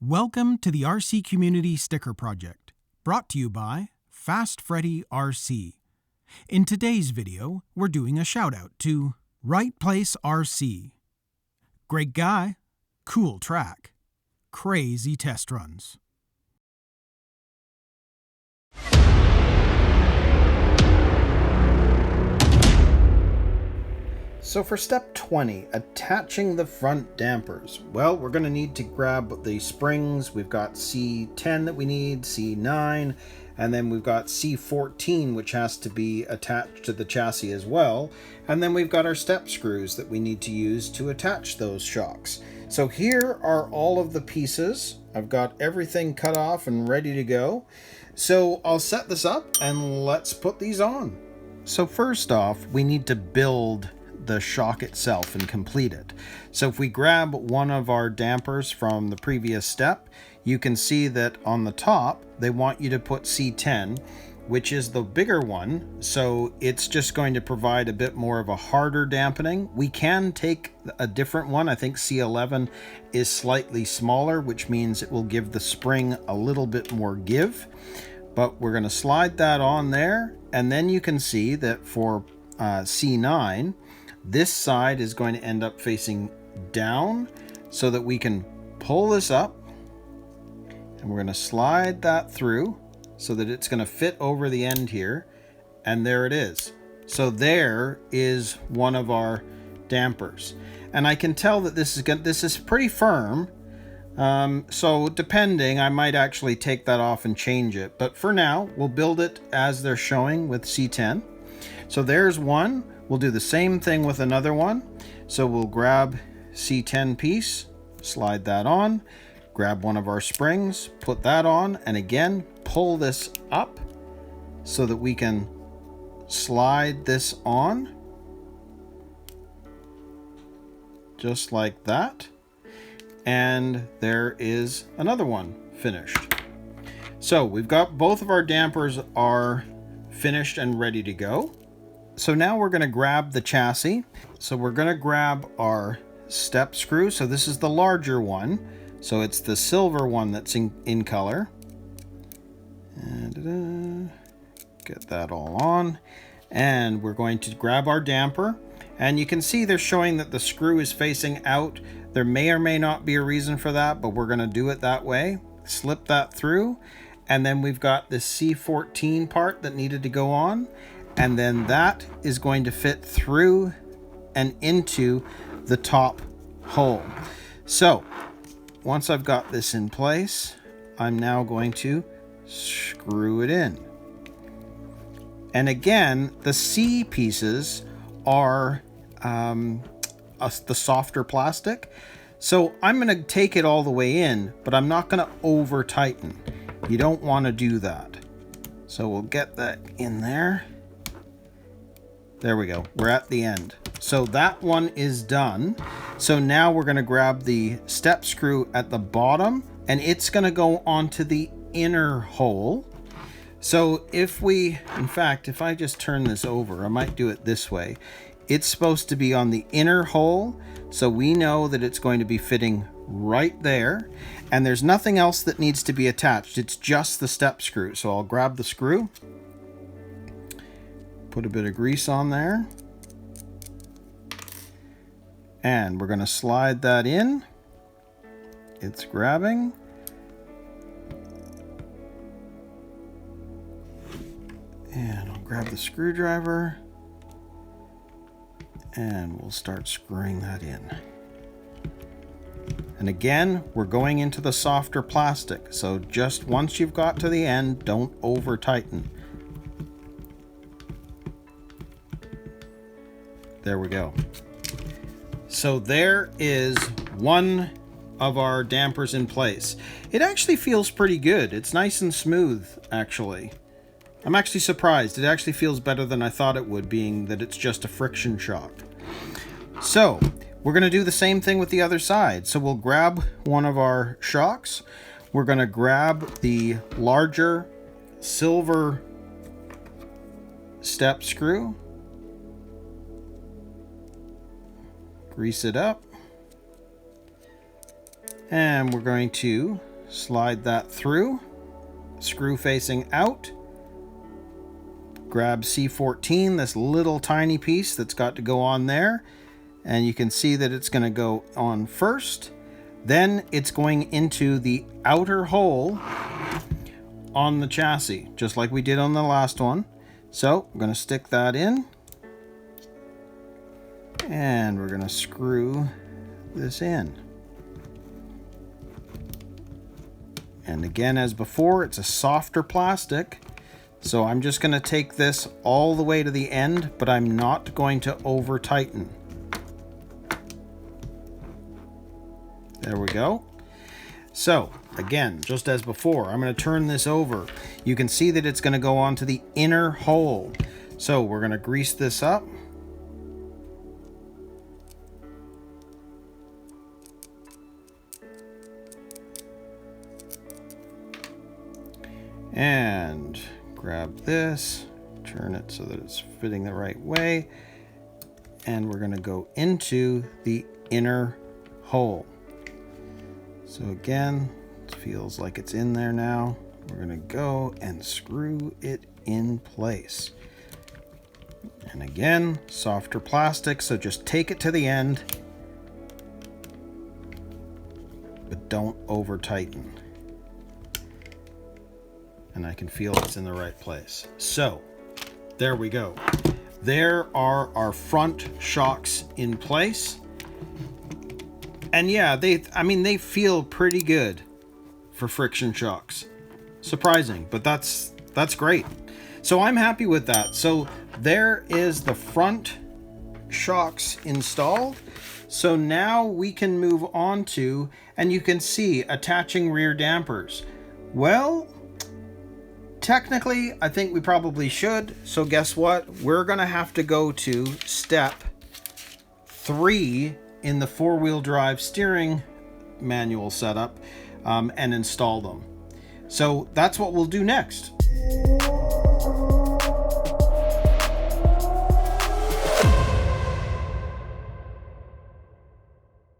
Welcome to the RC Community Sticker Project, brought to you by Fast Freddy RC. In today's video, we're doing a shout-out to Right Place RC. Great guy, cool track, crazy test runs. So for step 20, attaching the front dampers. Well, we're going to need to grab the springs. We've got C10 that we need, C9, and then we've got C14, which has to be attached to the chassis as well. And then we've got our step screws that we need to use to attach those shocks. So here are all of the pieces. I've got everything cut off and ready to go. So I'll set this up and let's put these on. So first off, we need to build the shock itself and complete it. So if we grab one of our dampers from the previous step, you can see that on the top they want you to put C10, which is the bigger one, so it's just going to provide a bit more of a harder dampening. We can take a different one. I think C11 is slightly smaller, which means it will give the spring a little bit more give, but we're going to slide that on there, and then you can see that for C9, this side is going to end up facing down so that we can pull this up, and we're going to slide that through so that it's going to fit over the end here, and there it is. So there is one of our dampers, and I can tell that this is pretty firm. So depending, I might actually take that off and change it, but for now we'll build it as they're showing with C10. So there's one. We'll do the same thing with another one. So we'll grab C10 piece, slide that on, grab one of our springs, put that on, and again, pull this up so that we can slide this on. Just like that. And there is another one finished. So we've got both of our dampers are finished and ready to go. So now we're going to grab the chassis. So we're going to grab our step screw. So this is the larger one. So it's the silver one that's in color. And get that all on. And we're going to grab our damper. And you can see they're showing that the screw is facing out. There may or may not be a reason for that, but we're going to do it that way. Slip that through. And then we've got this C14 part that needed to go on. And then that is going to fit through and into the top hole. So once I've got this in place, I'm now going to screw it in. And again, the C pieces are the softer plastic. So I'm going to take it all the way in, but I'm not going to over tighten. You don't want to do that. So we'll get that in there. There we go. We're at the end. So that one is done. So now we're going to grab the step screw at the bottom, and it's going to go onto the inner hole. So if I just turn this over, I might do it this way. It's supposed to be on the inner hole, so we know that it's going to be fitting right there, and there's nothing else that needs to be attached. It's just the step screw. So I'll grab the screw. Put a bit of grease on there, and we're going to slide that in. It's grabbing, and I'll grab the screwdriver, and we'll start screwing that in. And again, we're going into the softer plastic, so just once you've got to the end, don't over tighten. There we go. So there is one of our dampers in place. It actually feels pretty good. It's nice and smooth, actually. I'm actually surprised. It actually feels better than I thought it would, being that it's just a friction shock. So we're going to do the same thing with the other side. So we'll grab one of our shocks. We're going to grab the larger silver step screw. Grease it up, and we're going to slide that through, screw facing out, grab C14, this little tiny piece that's got to go on there, and you can see that it's going to go on first. Then it's going into the outer hole on the chassis, just like we did on the last one. So I'm going to stick that in, and we're going to screw this in. And again, as before, it's a softer plastic, so I'm just going to take this all the way to the end, but I'm not going to over tighten. There we go. So again, just as before, I'm going to turn this over. You can see that it's going to go onto the inner hole. So we're going to grease this up. And grab this, turn it so that it's fitting the right way. And we're going to go into the inner hole. So again, it feels like it's in there now. We're going to go and screw it in place. And again, softer plastic, so just take it to the end, but don't over tighten. And I can feel it's in the right place. So there we go. There are our front shocks in place. And yeah, they feel pretty good for friction shocks. Surprising, but that's great. So I'm happy with that. So there is the front shocks installed. So now we can move on to, and you can see, attaching rear dampers. Well, technically, I think we probably should. So guess what? We're going to have to go to step 3 in the four-wheel drive steering manual setup and install them. So that's what we'll do next.